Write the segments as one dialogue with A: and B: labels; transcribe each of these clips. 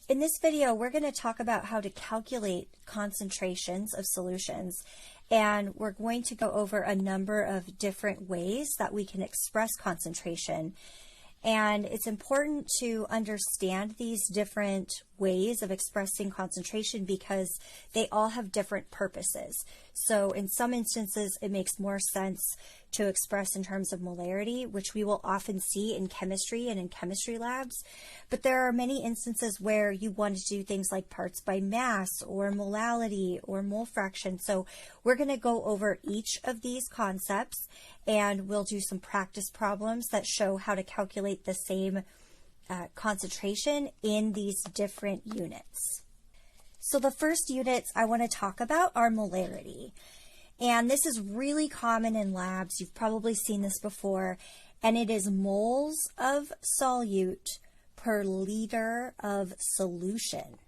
A: In this video, we're going to talk about how to calculate concentrations of solutions, and we're going to go over a number of different ways that we can express concentration. And it's important to understand these different ways of expressing concentration because they all have different purposes. So in some instances, it makes more sense to express in terms of molarity, which we will often see in chemistry and in chemistry labs. But there are many instances where you want to do things like parts by mass or molality or mole fraction. So we're going to go over each of these concepts, and we'll do some practice problems that show how to calculate the same concentration in these different units. So the first units I want to talk about are molarity. And this is really common in labs. You've probably seen this before. And it is moles of solute per liter of solution.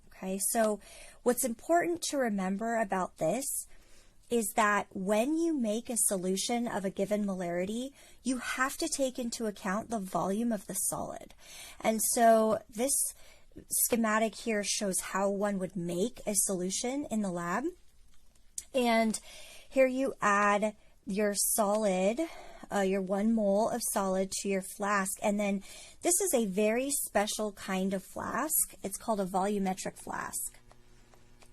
A: Okay, so what's important to remember about this is that when you make a solution of a given molarity, you have to take into account the volume of the solid. And so this schematic here shows how one would make a solution in the lab. And here you add your solid, your 1 mole of solid to your flask. And then this is a very special kind of flask. It's called a volumetric flask.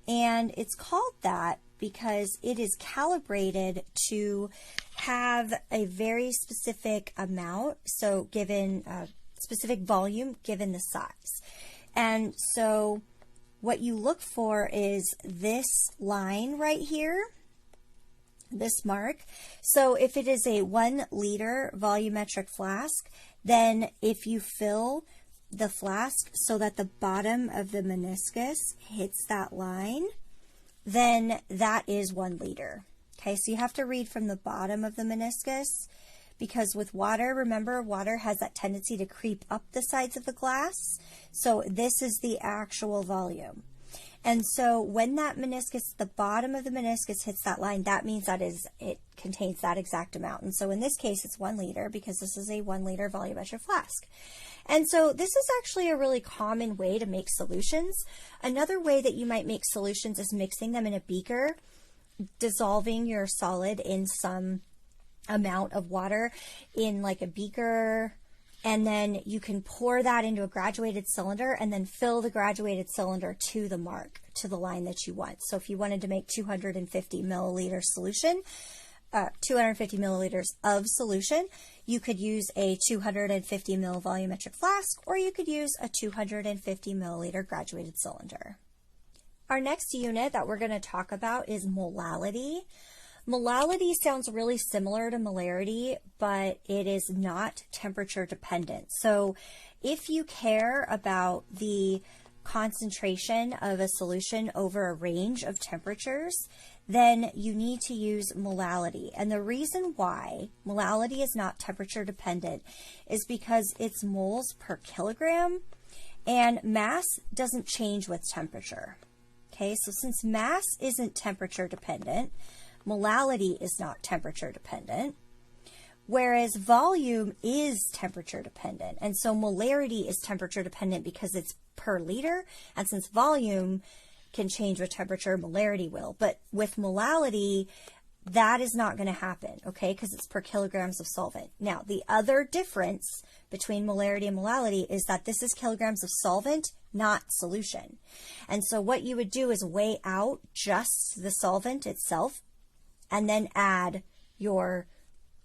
A: And it's called that because it is calibrated to have a very specific amount, so given a specific volume given the size. And so what you look for is this line right here, this mark. So if it is a 1 liter volumetric flask, then if you fill the flask so that the bottom of the meniscus hits that line, then that is 1 liter. Okay, so you have to read from the bottom of the meniscus because with water, remember, water has that tendency to creep up the sides of the glass. So this is the actual volume. And so when that meniscus, the bottom of the meniscus hits that line, that means that it contains that exact amount. And so in this case, it's 1 liter because this is a 1 liter volumetric flask. And so this is actually a really common way to make solutions. Another way that you might make solutions is mixing them in a beaker, dissolving your solid in some amount of water in like a beaker, and then you can pour that into a graduated cylinder and then fill the graduated cylinder to the mark, to the line that you want. So if you wanted to make 250 milliliter solution, 250 milliliters of solution, you could use a 250 ml volumetric flask, or you could use a 250 milliliter graduated cylinder. Our next unit that we're going to talk about is molality. Molality sounds really similar to molarity, but it is not temperature dependent. So if you care about the concentration of a solution over a range of temperatures, then you need to use molality. And the reason why molality is not temperature dependent is because it's moles per kilogram, and mass doesn't change with temperature. Okay, so since mass isn't temperature dependent, molality is not temperature dependent, whereas volume is temperature dependent. And so molarity is temperature dependent because it's per liter, and since volume can change with temperature, molarity will. But with molality, that is not going to happen, okay, because it's per kilograms of solvent. Now, the other difference between molarity and molality is that this is kilograms of solvent, not solution. And so what you would do is weigh out just the solvent itself and then add your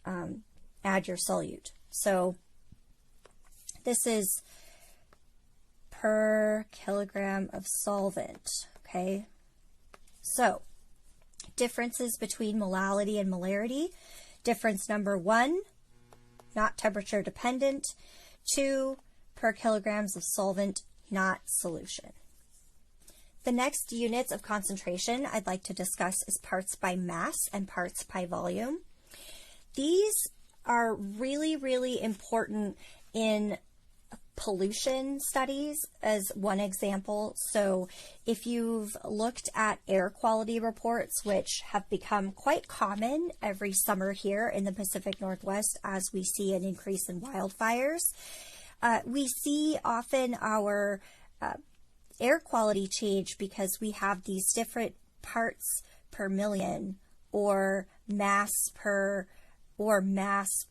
A: solute. So this is per kilogram of solvent, okay? So differences between molality and molarity. Difference number 1, not temperature dependent. 2, per kilograms of solvent, not solution. The next units of concentration I'd like to discuss is parts by mass and parts by volume. These are really, really important in pollution studies as one example. So if you've looked at air quality reports, which have become quite common every summer here in the Pacific Northwest as we see an increase in wildfires, we see often our air quality change because we have these different parts per million, or mass per mass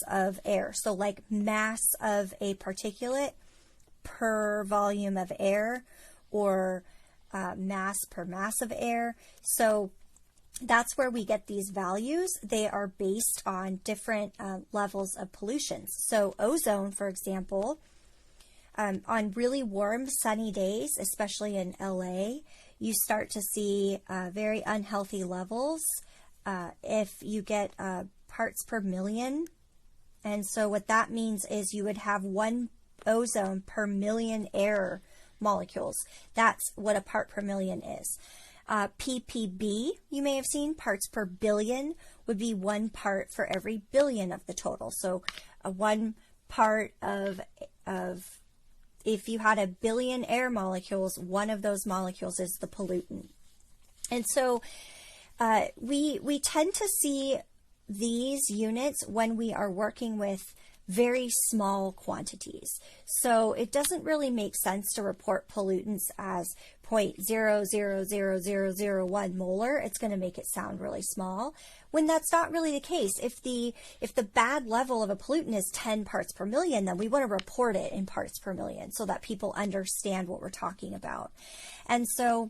A: of air. So like mass of a particulate per volume of air, or mass per mass of air. So that's where we get these values. They are based on different levels of pollution. So ozone, for example, on really warm, sunny days, especially in LA, you start to see very unhealthy levels if you get parts per million. And so what that means is you would have 1 ozone per million air molecules. That's what a part per million is. ppb, you may have seen, parts per billion, would be 1 part for every billion of the total. So 1 part of if you had a billion air molecules, 1 of those molecules is the pollutant. And so we tend to see these units when we are working with very small quantities. So it doesn't really make sense to report pollutants as 0.000001 molar. It's going to make it sound really small when that's not really the case. If the bad level of a pollutant is 10 parts per million, then we want to report it in parts per million so that people understand what we're talking about. And so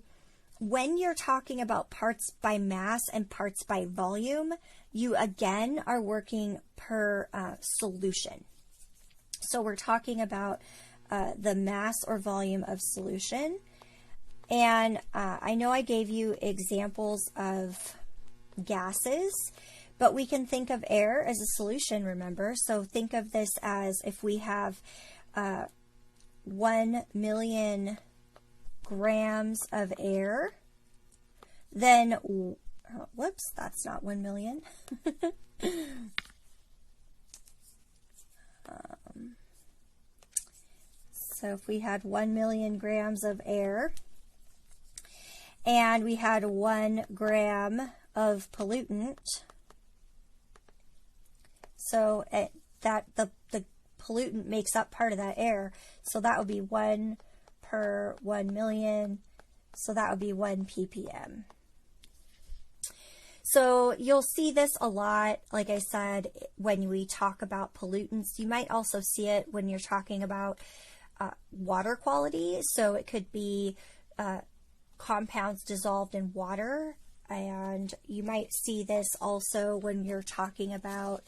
A: when you're talking about parts by mass and parts by volume, you again are working per solution. So we're talking about the mass or volume of solution. And I know I gave you examples of gases, but we can think of air as a solution, remember? So think of this as if we have 1 million grams of air, then, whoops, that's not 1 million. So if we had 1 million grams of air and we had 1 gram of pollutant, so that the pollutant makes up part of that air, so that would be 1 per 1 million, so that would be 1 ppm. So you'll see this a lot, like I said, when we talk about pollutants. You might also see it when you're talking about water quality. So it could be compounds dissolved in water, and you might see this also when you're talking about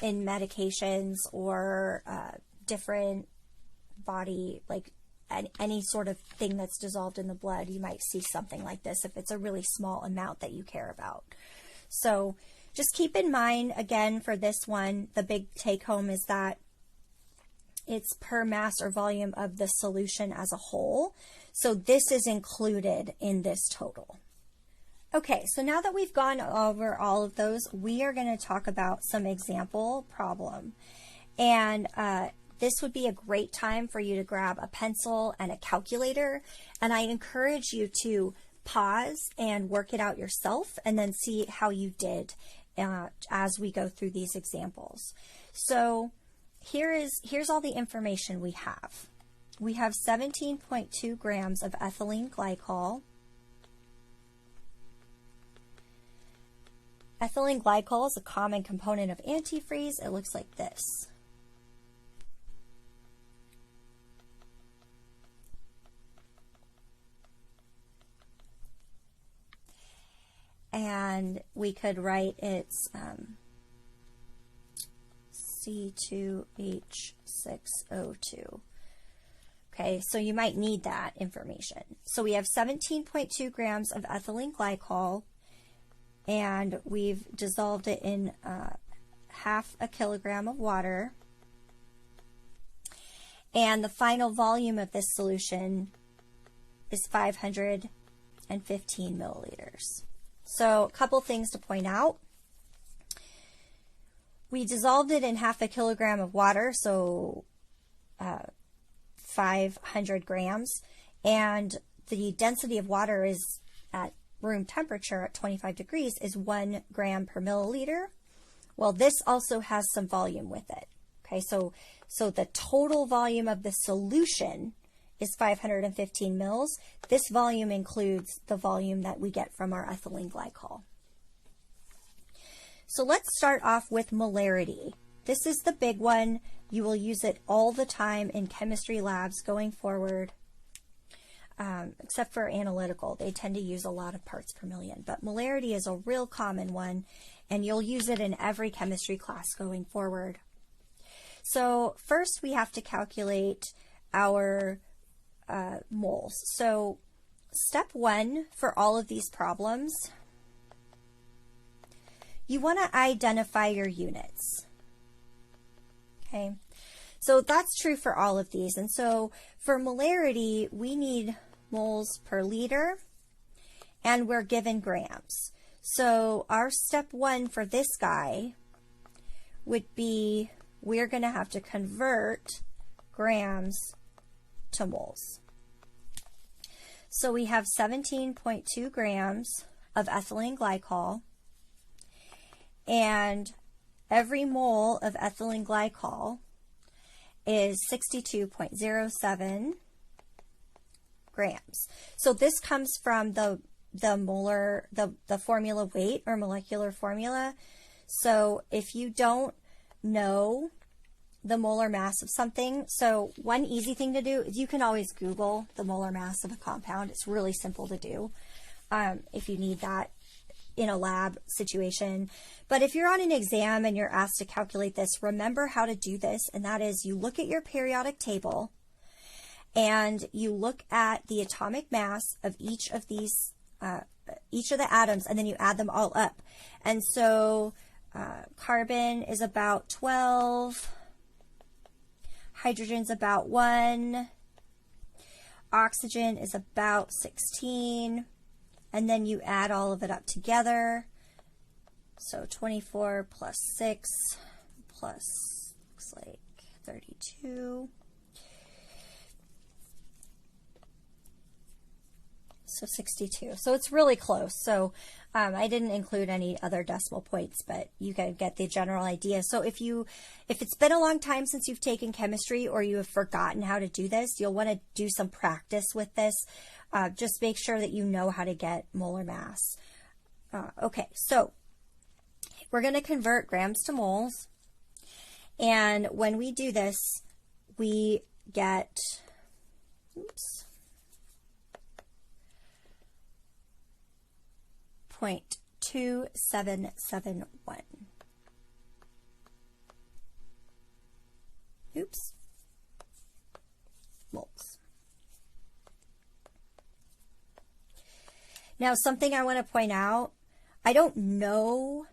A: in medications or different body, like any sort of thing that's dissolved in the blood. You might see something like this if it's a really small amount that you care about. So just keep in mind, again, for this one, the big take home is that it's per mass or volume of the solution as a whole. So this is included in this total. Okay, so now that we've gone over all of those, we are going to talk about some example problem. And this would be a great time for you to grab a pencil and a calculator. And I encourage you to pause and work it out yourself and then see how you did as we go through these examples. So here's all the information we have. We have 17.2 grams of ethylene glycol. Ethylene glycol is a common component of antifreeze. It looks like this. And we could write it's C2H6O2. Okay, so you might need that information. So we have 17.2 grams of ethylene glycol, and we've dissolved it in half a kilogram of water. And the final volume of this solution is 515 milliliters. So a couple things to point out. We dissolved it in half a kilogram of water, so 500 grams, and the density of water is at room temperature at 25 degrees is 1 gram per milliliter. Well, this also has some volume with it. Okay, so the total volume of the solution is 515 mils. This volume includes the volume that we get from our ethylene glycol. So let's start off with molarity. This is the big one. You will use it all the time in chemistry labs going forward, except for analytical. They tend to use a lot of parts per million, but molarity is a real common one, and you'll use it in every chemistry class going forward. So first we have to calculate our moles. So step one for all of these problems, you want to identify your units. Okay, so that's true for all of these. And so for molarity, we need moles per liter, and we're given grams. So our step one for this guy would be, we're going to have to convert grams to moles. So we have 17.2 grams of ethylene glycol, and every mole of ethylene glycol is 62.07 grams. So this comes from the formula weight or molecular formula. So if you don't know the molar mass of something, so one easy thing to do is you can always Google the molar mass of a compound. It's really simple to do if you need that in a lab situation. But if you're on an exam and you're asked to calculate this, remember how to do this, and that is you look at your periodic table and you look at the atomic mass of each of these, each of the atoms, and then you add them all up. And so carbon is about 12, hydrogen's about 1, oxygen is about 16, and then you add all of it up together. So 24 plus 6 plus, looks like 32. So 62. So it's really close. So I didn't include any other decimal points, but you can get the general idea. So if it's been a long time since you've taken chemistry, or you have forgotten how to do this, you'll want to do some practice with this. Just make sure that you know how to get molar mass. Okay, so we're going to convert grams to moles. And when we do this, we get, oops, 0.2771. Oops. Moles. Now, something I want to point out, I don't know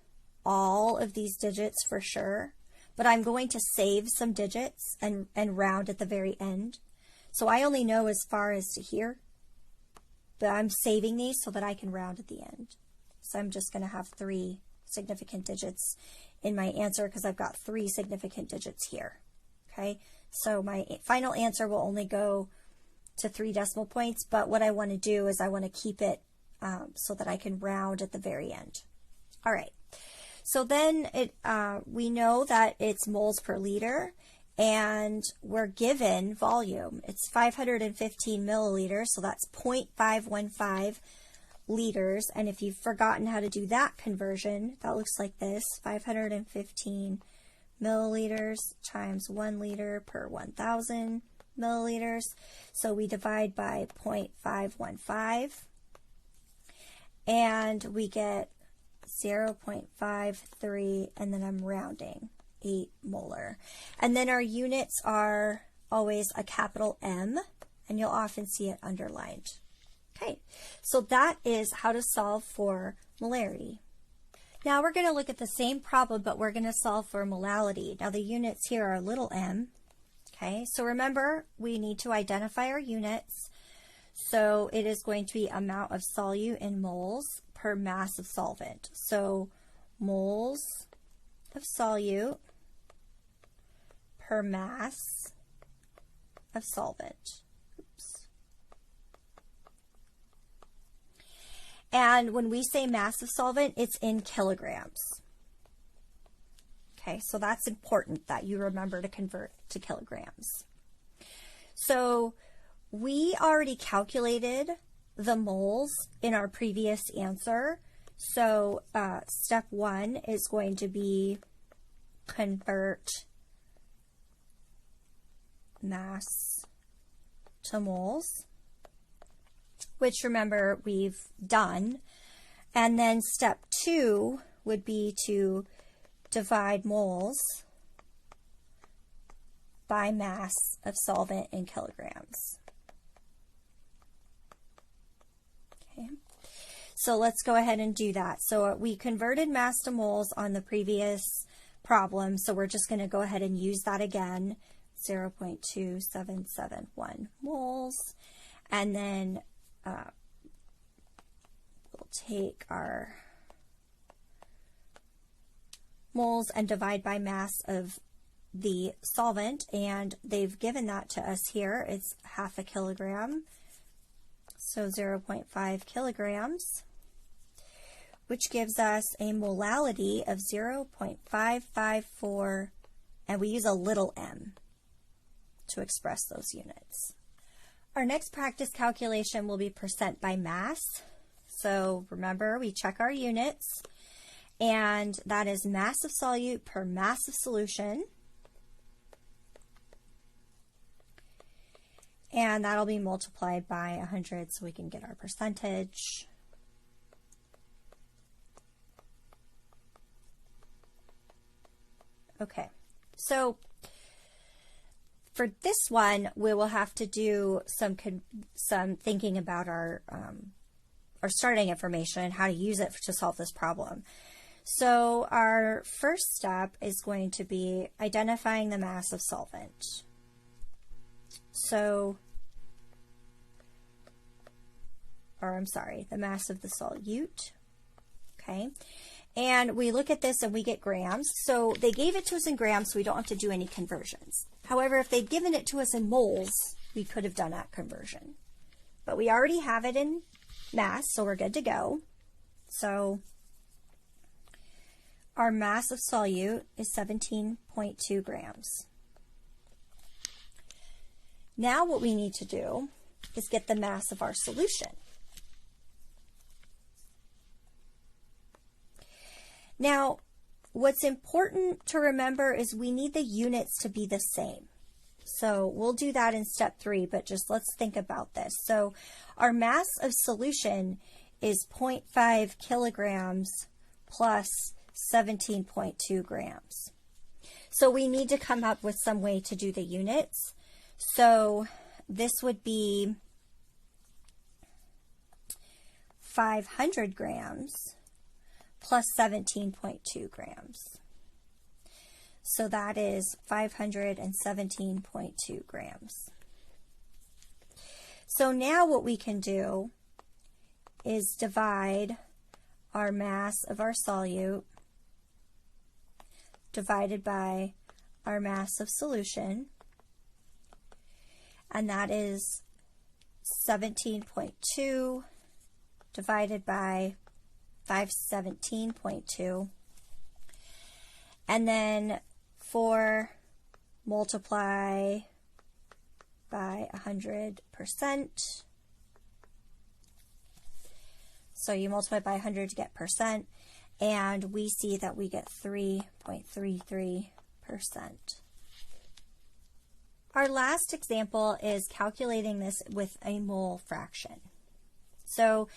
A: all of these digits for sure, but I'm going to save some digits and round at the very end. So I only know as far as to here, but I'm saving these so that I can round at the end. So I'm just going to have 3 significant digits in my answer because I've got 3 significant digits here. Okay, so my final answer will only go to 3 decimal points, but what I want to do is I want to keep it so that I can round at the very end. All right, so then we know that it's moles per liter, and we're given volume. It's 515 milliliters, so that's 0.515 liters. And if you've forgotten how to do that conversion, that looks like this: 515 milliliters times 1 liter per 1,000 milliliters. So we divide by 0.515, and we get 0.53, and then I'm rounding, 8 molar. And then our units are always a capital M, and you'll often see it underlined. Okay, so that is how to solve for molarity. Now we're going to look at the same problem, but we're going to solve for molality. Now the units here are little m. Okay, so remember, we need to identify our units. So it is going to be amount of solute in moles per mass of solvent. So moles of solute per mass of solvent. Oops. And when we say mass of solvent, it's in kilograms. Okay, so that's important that you remember to convert to kilograms. So we already calculated the moles in our previous answer. So step 1 is going to be convert mass to moles, which remember we've done. And then step 2 would be to divide moles by mass of solvent in kilograms. Okay. So let's go ahead and do that. So we converted mass to moles on the previous problem, so we're just going to go ahead and use that again, 0.2771 moles, and then we'll take our moles and divide by mass of the solvent, and they've given that to us here. It's half a kilogram, so 0.5 kilograms, which gives us a molality of 0.554, and we use a little m to express those units. Our next practice calculation will be percent by mass. So remember, we check our units, and that is mass of solute per mass of solution. And that'll be multiplied by 100 so we can get our percentage. Okay, so for this one, we will have to do some thinking about our starting information and how to use it to solve this problem. So our first step is going to be identifying the mass of solvent. So, the mass of the solute, okay? And we look at this and we get grams. So they gave it to us in grams, so we don't have to do any conversions. However, if they'd given it to us in moles, we could have done that conversion. But we already have it in mass, so we're good to go. So our mass of solute is 17.2 grams. Now what we need to do is get the mass of our solution. Now, what's important to remember is we need the units to be the same. So we'll do that in step 3, but just let's think about this. So our mass of solution is 0.5 kilograms plus 17.2 grams. So we need to come up with some way to do the units. So this would be 500 grams plus 17.2 grams. So that is 517.2 grams. So now what we can do is divide our mass of our solute divided by our mass of solution, and that is 17.2 divided by 517.2, and then 4 multiply by 100%. So you multiply by 100 to get percent, and we see that we get 3.33%. Our last example is calculating this with a mole fraction. So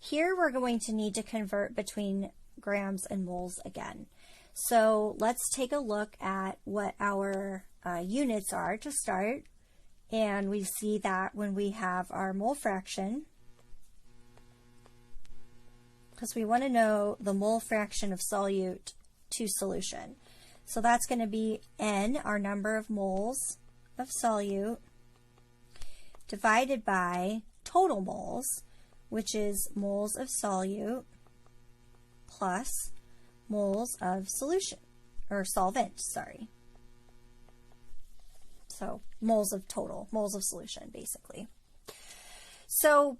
A: here we're going to need to convert between grams and moles again. So let's take a look at what our units are to start. And we see that when we have our mole fraction, because we want to know the mole fraction of solute to solution. So that's going to be N, our number of moles of solute, divided by total moles, which is moles of solute plus moles of solution, or solvent, sorry. So moles of total, moles of solution, basically. So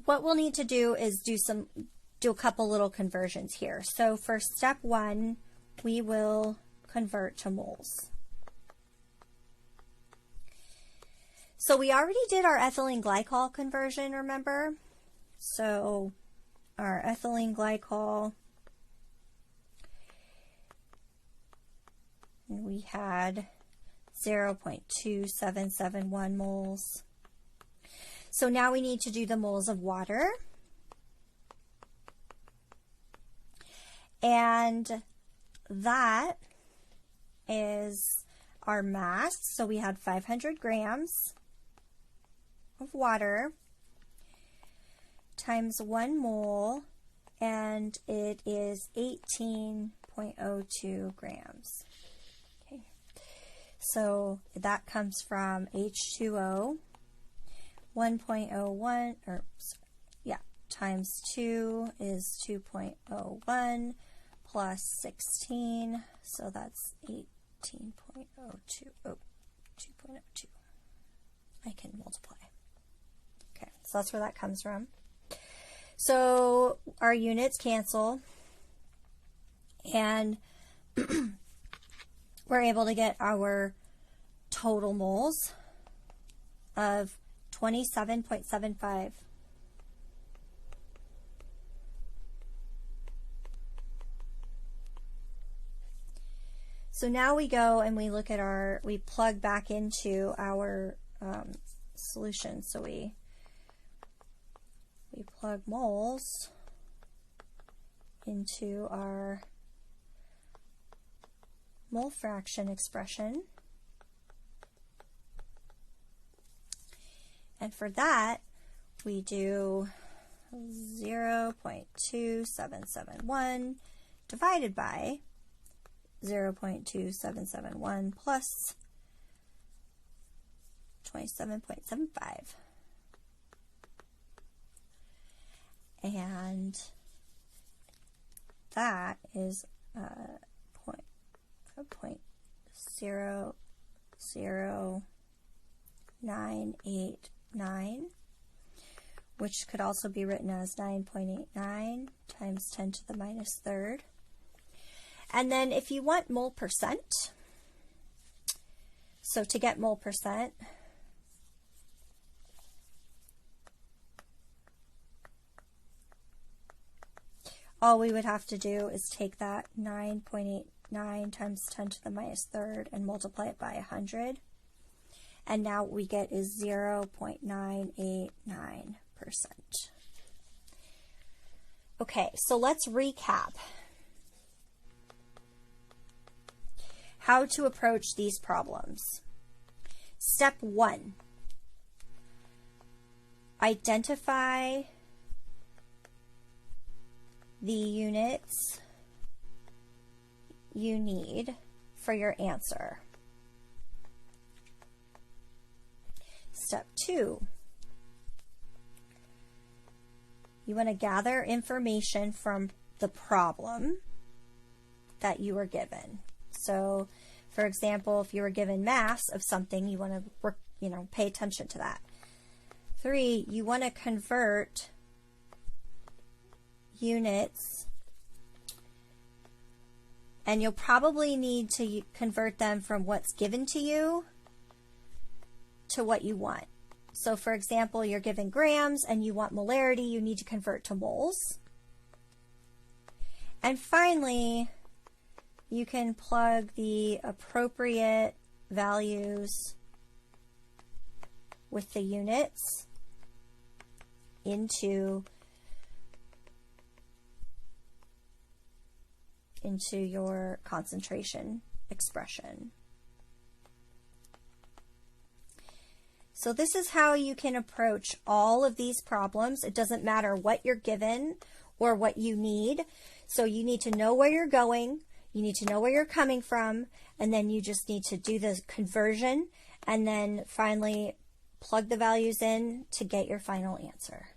A: what we'll need to do is do a couple little conversions here. So for step 1, we will convert to moles. So we already did our ethylene glycol conversion, remember? So our ethylene glycol, we had 0.2771 moles. So now we need to do the moles of water. And that is our mass. So we had 500 grams of water times 1 mole, and it is 18.02 grams. Okay. So that comes from H2O, 1.01, or yeah, times 2 is 2.01 plus 16, so that's 18.02, 2.02. I can multiply. Okay, so that's where that comes from. So our units cancel, and we're able to get our total moles of 27.75. So now we go and we look at we plug back into our solution. So we plug moles into our mole fraction expression. And for that, we do 0.2771 divided by 0.2771 plus 27.75. And that is 0.00989, which could also be written as 9.89 times 10 to the minus third. And then if you want mole percent, so to get mole percent, all we would have to do is take that 9.89 times 10 to the minus third and multiply it by 100. And now what we get is 0.989%. Okay, so let's recap how to approach these problems. Step 1, identify the units you need for your answer. Step 2, you want to gather information from the problem that you were given. So, for example, if you were given mass of something, you want to pay attention to that. 3, you want to convert units, and you'll probably need to convert them from what's given to you to what you want. So for example, you're given grams and you want molarity, you need to convert to moles. And finally, you can plug the appropriate values with the units into your concentration expression. So this is how you can approach all of these problems. It doesn't matter what you're given or what you need. So you need to know where you're going, you need to know where you're coming from, and then you just need to do the conversion and then finally plug the values in to get your final answer.